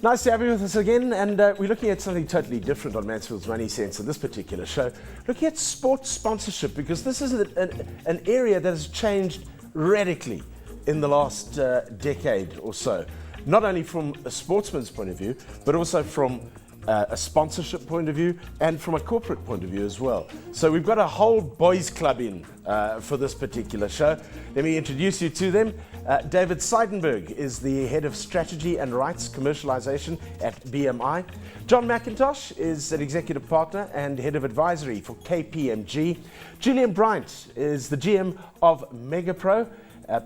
Nice to have you with us again, and we're looking at something totally different on Mansfield's Money Sense in this particular show. Looking at sports sponsorship, because this is an area that has changed radically in the last decade or so. Not only from a sportsman's point of view, but also from a sponsorship point of view and from a corporate point of view as well. So we've got a whole boys club in for this particular show. Let me introduce you to them. David Seidenberg is the Head of Strategy and Rights Commercialization at BMI. John McIntosh is an Executive Partner and Head of Advisory for KPMG. Julian Bryant is the GM of Megapro,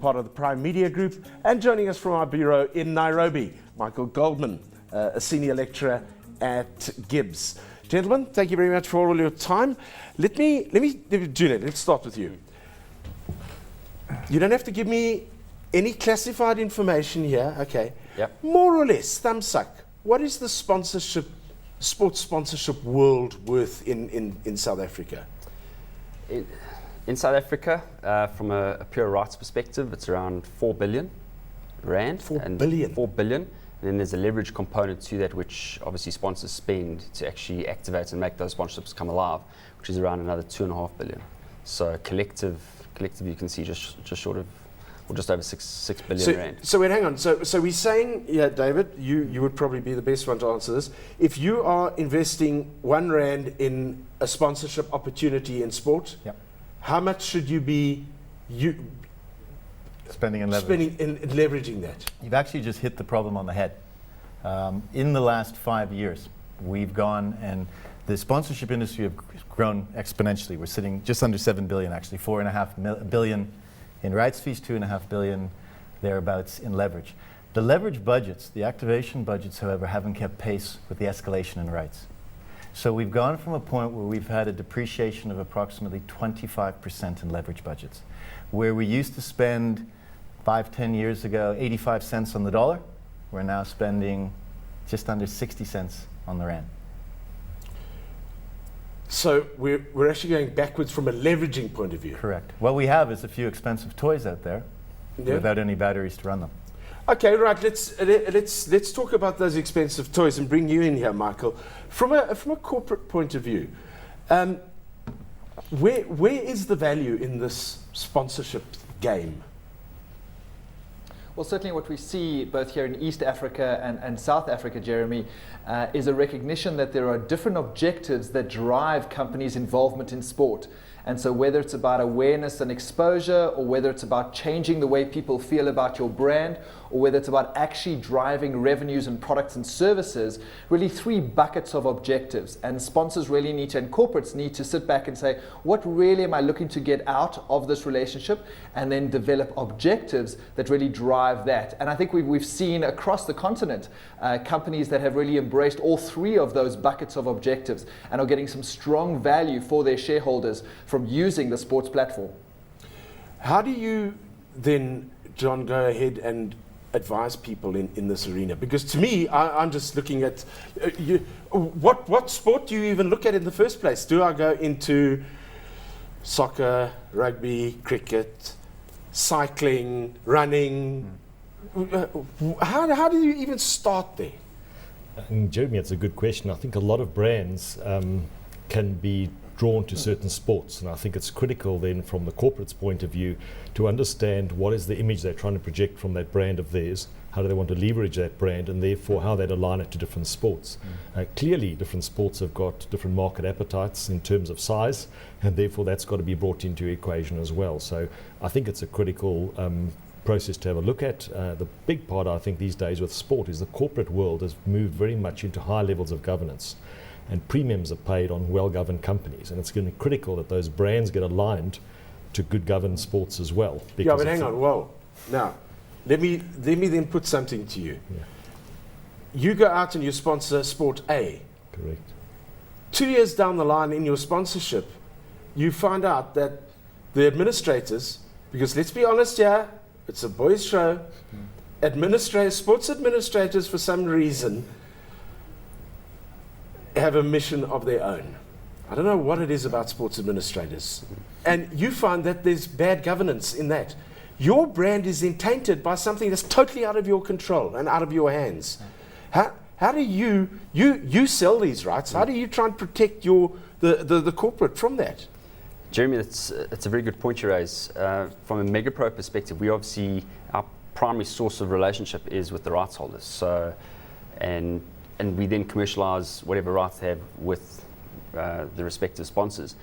part of the Prime Media Group. And joining us from our bureau in Nairobi, Michael Goldman, a Senior Lecturer at Gibbs. Gentlemen, thank you very much for all your time. Julian, let's start with you. You don't have to give me any classified information here, okay? Yep. More or less, thumbs up. What is the sports sponsorship world worth in South Africa? In South Africa, from a pure rights perspective, it's around 4 billion rand. 4 billion? 4 billion. And then there's a leverage component to that, which obviously sponsors spend to actually activate and make those sponsorships come alive, which is around another 2.5 billion. So collective, you can see just short of, or just over 6 billion rand. So wait, hang on. So we're saying, yeah, David, you would probably be the best one to answer this. If you are investing 1 rand in a sponsorship opportunity in sport, yep, how much should you be spending in leveraging that? You've actually just hit the problem on the head. In the last 5 years, we've gone and the sponsorship industry have grown exponentially. We're sitting just under 7 billion, actually, 4.5 billion in rights fees, 2.5 billion thereabouts in leverage. The leverage budgets, the activation budgets, however, haven't kept pace with the escalation in rights. So we've gone from a point where we've had a depreciation of approximately 25% in leverage budgets, where we used to spend 5-10 years ago 85 cents on the dollar. We're now spending just under 60 cents on the rand. So we're actually going backwards from a leveraging point of view. Correct. What we have is a few expensive toys out there, yeah, without any batteries to run them. Okay, right. Let's talk about those expensive toys and bring you in here, Michael. From a corporate point of view, where is the value in this sponsorship game? Well, certainly what we see both here in East Africa and South Africa, Jeremy, is a recognition that there are different objectives that drive companies' involvement in sport. And so whether it's about awareness and exposure, or whether it's about changing the way people feel about your brand, or whether it's about actually driving revenues and products and services, really 3 buckets of objectives. And sponsors really need to, and corporates need to sit back and say, what really am I looking to get out of this relationship? And then develop objectives that really drive that. And I think we've seen across the continent companies that have really embraced all 3 of those buckets of objectives and are getting some strong value for their shareholders from using the sports platform. How do you then, John, go ahead and advise people in this arena? Because to me, I'm just looking at what sport do you even look at in the first place? Do I go into soccer, rugby, cricket, cycling, running? How do you even start there? Jeremy, it's a good question. I think a lot of brands can be drawn to certain sports, and I think it's critical then from the corporate's point of view to understand what is the image they're trying to project from that brand of theirs, how do they want to leverage that brand, and therefore how they'd align it to different sports. Clearly different sports have got different market appetites in terms of size, and therefore that's got to be brought into the equation as well. So I think it's a critical process to have a look at. The big part I think these days with sport is the corporate world has moved very much into high levels of governance, and premiums are paid on well-governed companies, and it's going to be critical that those brands get aligned to good governed sports as well. Yeah, but hang on, whoa. Now, let me then put something to you. Yeah. You go out and you sponsor Sport A. Correct. 2 years down the line in your sponsorship, you find out that the administrators, because let's be honest here, it's a boys' show, sports administrators for some reason have a mission of their own. I don't know what it is about sports administrators. And you find that there's bad governance in that. Your brand is tainted by something that's totally out of your control and out of your hands. how do you sell these rights? How do you try and protect the corporate from that? Jeremy, it's a very good point you raise. From a MegaPro perspective, we obviously, our primary source of relationship is with the rights holders. So, and we then commercialize whatever rights they have with the respective sponsors.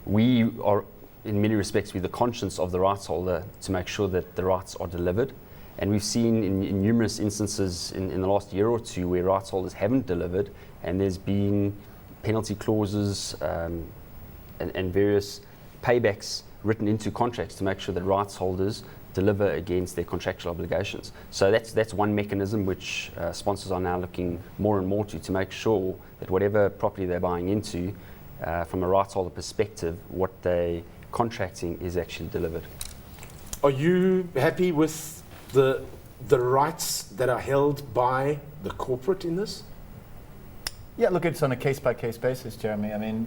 We are, in many respects, we're the conscience of the rights holder to make sure that the rights are delivered. And we've seen in numerous instances in the last year or two where rights holders haven't delivered, and there's been penalty clauses and various paybacks written into contracts to make sure that rights holders deliver against their contractual obligations. So that's one mechanism which sponsors are now looking more and more to make sure that whatever property they're buying into, from a rights holder perspective, what they're contracting is actually delivered. Are you happy with the rights that are held by the corporate in this? Yeah, look, it's on a case-by-case basis, Jeremy. I mean,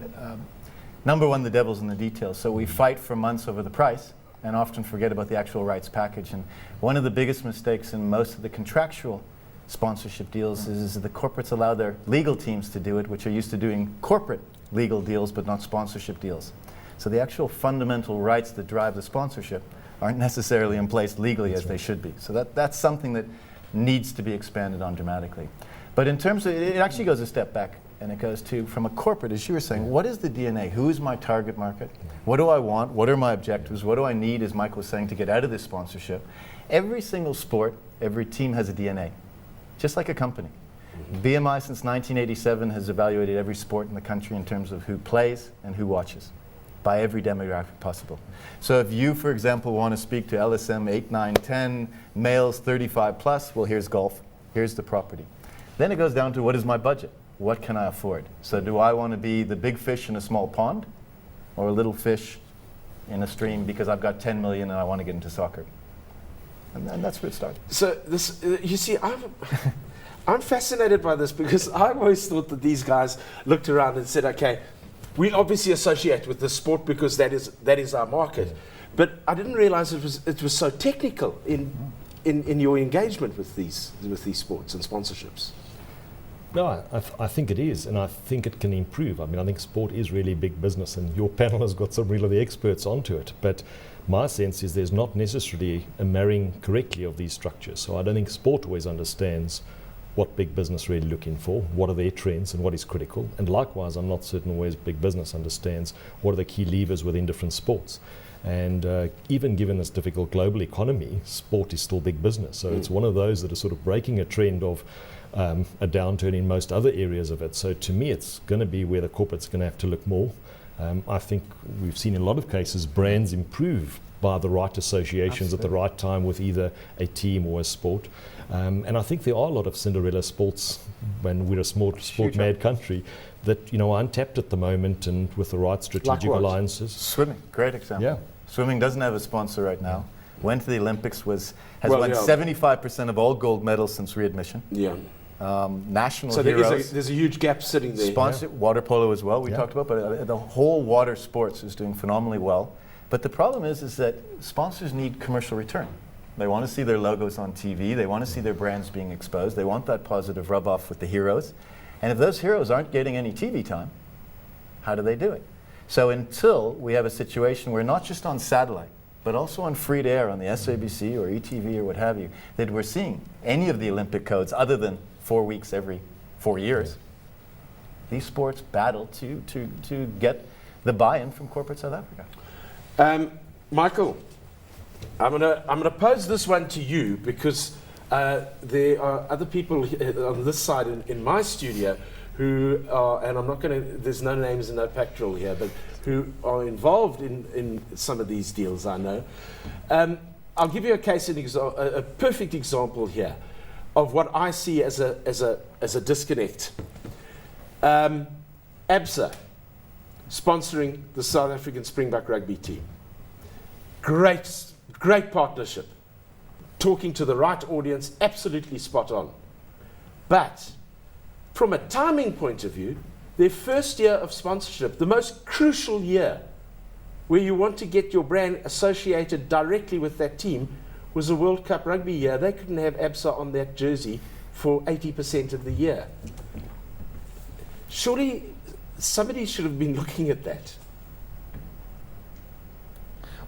number one, the devil's in the details. So we fight for months over the price and often forget about the actual rights package. And one of the biggest mistakes in most of the contractual sponsorship deals is the corporates allow their legal teams to do it, which are used to doing corporate legal deals but not sponsorship deals. So the actual fundamental rights that drive the sponsorship aren't necessarily in place legally as they should be. So that's something that needs to be expanded on dramatically. But in terms of, it actually goes a step back, and it goes to, from a corporate, as you were saying, what is the DNA? Who is my target market? What do I want? What are my objectives? What do I need, as Mike was saying, to get out of this sponsorship? Every single sport, every team has a DNA, just like a company. BMI since 1987 has evaluated every sport in the country in terms of who plays and who watches, by every demographic possible. So if you, for example, want to speak to LSM 8, 9, 10, males 35 plus, well, here's golf, here's the property. Then it goes down to, what is my budget? What can I afford? So do I want to be the big fish in a small pond, or a little fish in a stream because I've got 10 million and I want to get into soccer? And that's where it starts. So this, you see, I'm fascinated by this because I always thought that these guys looked around and said, okay, we obviously associate with the sport because that is our market. But I didn't realize it was so technical in your engagement with these sports and sponsorships. No, I think it is, and I think it can improve. I mean, I think sport is really big business, and your panel has got some really experts onto it. But my sense is there's not necessarily a marrying correctly of these structures. So I don't think sport always understands what big business really looking for, what are their trends and what is critical. And likewise, I'm not certain always big business understands what are the key levers within different sports. And even given this difficult global economy, sport is still big business. So it's one of those that are sort of breaking a trend of a downturn in most other areas of it. So to me, it's going to be where the corporate's going to have to look more. I think we've seen in a lot of cases brands improve by the right associations at the right time with either a team or a sport. And I think there are a lot of Cinderella sports, when we're a sport-mad country, that are untapped at the moment, and with the right strategic alliances. Swimming, great example. Yeah. Swimming doesn't have a sponsor right now. Went to the Olympics, has won 75% of all gold medals since readmission. Yeah. National so heroes. there's a huge gap sitting there. Sponsor, water polo as well, we talked about, but the whole water sports is doing phenomenally well. But the problem is that sponsors need commercial return. They want to see their logos on TV. They want to see their brands being exposed. They want that positive rub-off with the heroes. And if those heroes aren't getting any TV time, how do they do it? So until we have a situation where not just on satellite, but also on free to air on the SABC or ETV or what have you, that we're seeing any of the Olympic codes other than 4 weeks every 4 years, these sports battle to get the buy-in from corporate South Africa. Michael, I'm gonna pose this one to you because there are other people on this side in my studio who are, and I'm not going to, there's no names and no pactoral here, but who are involved in some of these deals, I know. I'll give you a perfect example here of what I see as a disconnect. ABSA sponsoring the South African Springbok rugby team. Great partnership. Talking to the right audience, absolutely spot on. But from a timing point of view, their first year of sponsorship, the most crucial year where you want to get your brand associated directly with that team, was a World Cup rugby year. They couldn't have ABSA on that jersey for 80% of the year. Surely somebody should have been looking at that.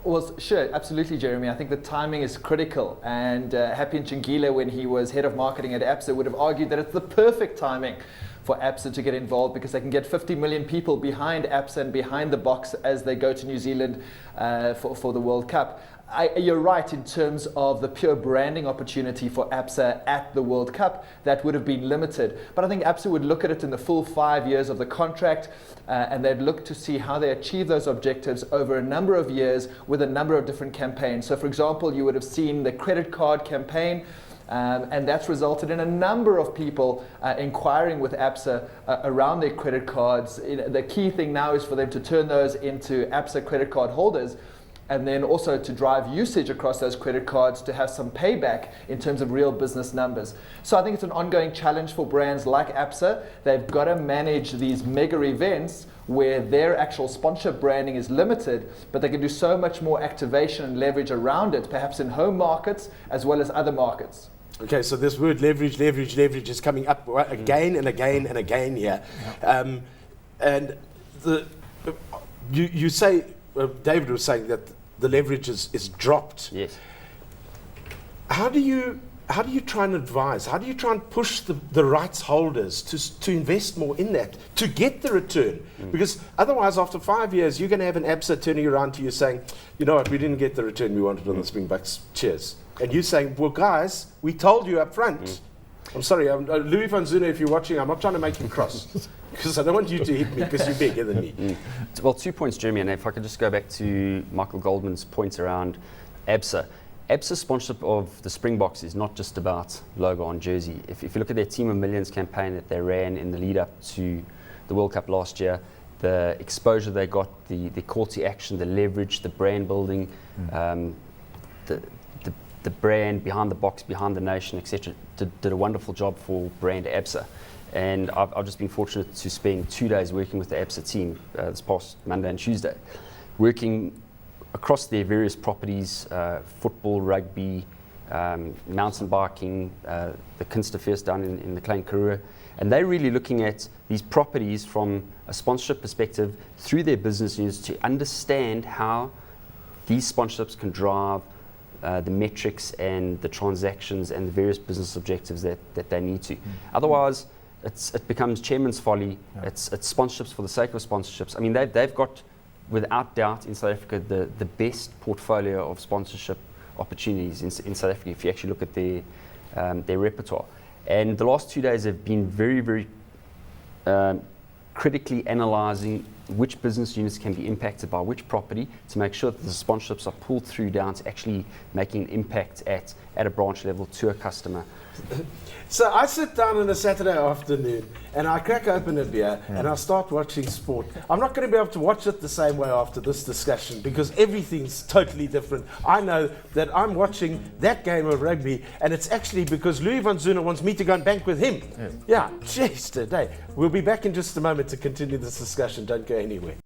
Well, sure, absolutely, Jeremy. I think the timing is critical. And Happy Nchingile, when he was head of marketing at ABSA, would have argued that it's the perfect timing for ABSA to get involved because they can get 50 million people behind ABSA and behind the box as they go to New Zealand for the World Cup. You're right in terms of the pure branding opportunity for ABSA at the World Cup. That would have been limited. But I think ABSA would look at it in the full 5 years of the contract and they'd look to see how they achieve those objectives over a number of years with a number of different campaigns. So for example, you would have seen the credit card campaign. And that's resulted in a number of people inquiring with ABSA around their credit cards. The key thing now is for them to turn those into ABSA credit card holders, and then also to drive usage across those credit cards to have some payback in terms of real business numbers. So I think it's an ongoing challenge for brands like ABSA. They've got to manage these mega events where their actual sponsorship branding is limited, but they can do so much more activation and leverage around it, perhaps in home markets as well as other markets. Okay, so this word leverage is coming up again and again and again here. And you say, David was saying that the leverage is dropped. Yes. How do you try and advise? How do you try and push the rights holders to invest more in that, to get the return? Because otherwise, after 5 years, you're going to have an ABSA turning around to you saying, you know what, we didn't get the return we wanted on the Springboks. Cheers. And you're saying, well, guys, we told you up front. I'm sorry, Louis van Zuna, if you're watching, I'm not trying to make you cross. Because I don't want you to hit me because you're bigger than me. Well, 2 points, Jeremy, and if I could just go back to Michael Goldman's points around ABSA. ABSA's sponsorship of the Springboks is not just about logo on jersey. If you look at their Team of Millions campaign that they ran in the lead up to the World Cup last year, the exposure they got, the call to action, the leverage, the brand building, the brand behind the box, behind the nation, etc., did a wonderful job for brand ABSA. And I've just been fortunate to spend 2 days working with the ABSA team this past Monday and Tuesday, working across their various properties, football, rugby, mountain biking, the Kunstefeest down in the Klein Karoo. And they're really looking at these properties from a sponsorship perspective through their business units to understand how these sponsorships can drive the metrics and the transactions and the various business objectives that they need to. Otherwise, it becomes chairman's folly. Yeah. It's sponsorships for the sake of sponsorships. I mean, they've got, without doubt, in South Africa, the best portfolio of sponsorship opportunities in South Africa, if you actually look at their repertoire. And the last 2 days have been very, very critically analysing which business units can be impacted by which property to make sure that the sponsorships are pulled through down to actually making an impact at a branch level to a customer. So I sit down on a Saturday afternoon and I crack open a beer and I start watching sport. I'm not going to be able to watch it the same way after this discussion because everything's totally different. I know that I'm watching that game of rugby and it's actually because Louis van Zuna wants me to go and bank with him. Yeah, jeez today. We'll be back in just a moment to continue this discussion. Don't go anywhere.